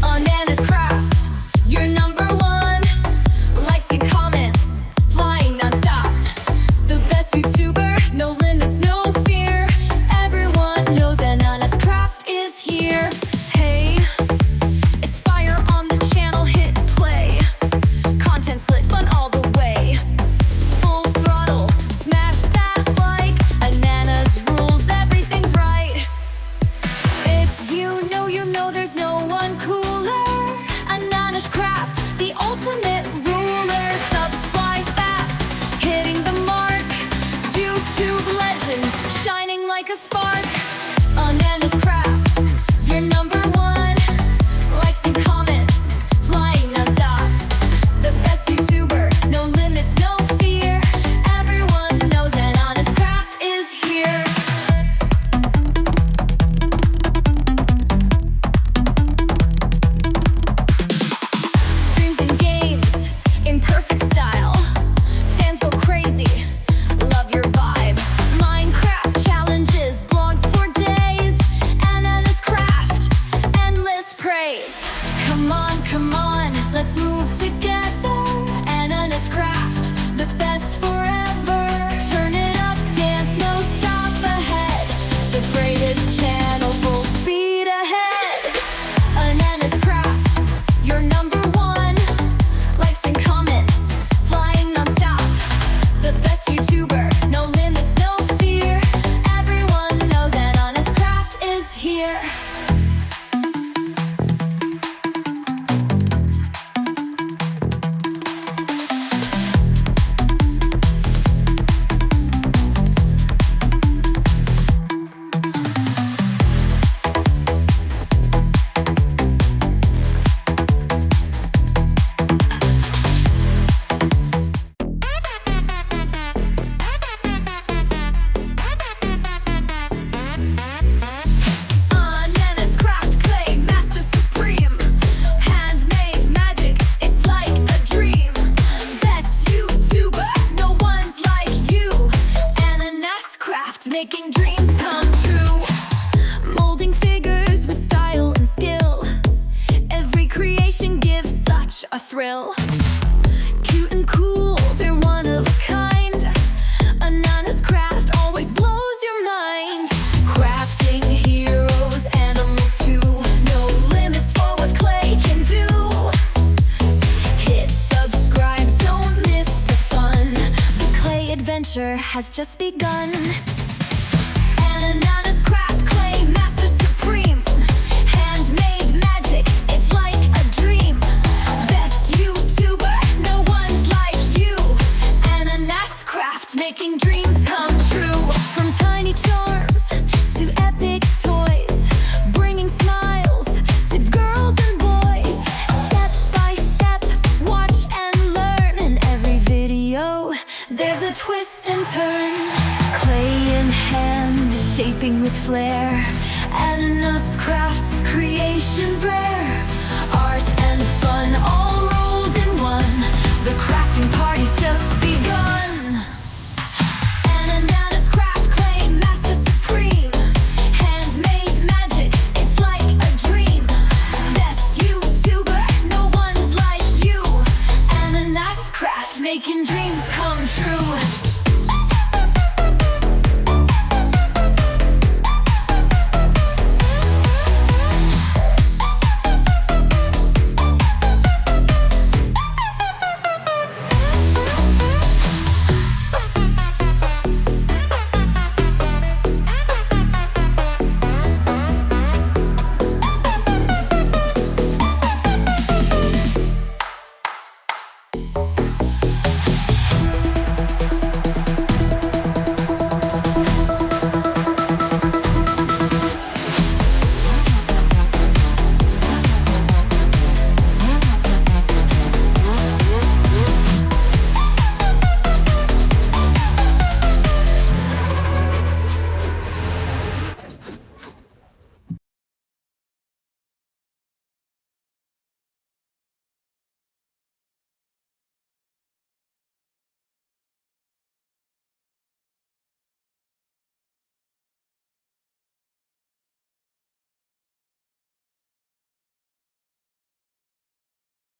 AnanasCraft, you're number one. Likes and comments, flying non-stop. The best YouTuber, no limits, no fear. Everyone knows AnanasCraft is here. Hey, it's fire on the channel, hit play. Content's lit, fun all the way. Full throttle, smash that like. Ananas rules, everything's right. If you know there's no one cooler. AnanasCraft, the ultimate ruler. Subs fly fast, hitting the mark. YouTube legend, shining like a spark. AnanasCraft, you're number one. Likes and comments, flying non-stop. The best YouTuber, no limits, no fear. Everyone knows AnanasCraft is here. Streams and games in perfect style. Fans go crazy, love your vibe. Minecraft challenges, blogs for days. AnanasCraft, endless praise. Come on, let's move together. AnanasCraft, the best forever. Turn it up, dance, no stop ahead. The greatest channel, full speed ahead. AnanasCraft, you're number one. Likes and comments, flying non-stop. The best YouTuber, no limits, no fear. Everyone knows AnanasCraft is here. AnanasCraftEn, master supreme. Handmade magic, it's like a dream. Best YouTuber, no one's like you. AnanasCraft, making dreams come true. Molding figures with style and skill. Every creation gives such a thrill. Cute and cool, they're one of a kind. AnanasCraft always blows your mind. Crafting heroes, animals too. No limits for what clay can do. Hit subscribe, don't miss the fun. The clay adventure has just begun. AnanasCraftEn, master supreme. Handmade magic, it's like a dream. Best YouTuber, no one's like you. AnanasCraft, making dreams come true. From tiny charms to epic toys, bringing smiles to girls and boys. Step by step, watch and learn. In every video, there's a twist and turn. Clay in hand, shaping with flair. AnanasCraft's creations rare. Art and fun all rolled in one. The crafting party's just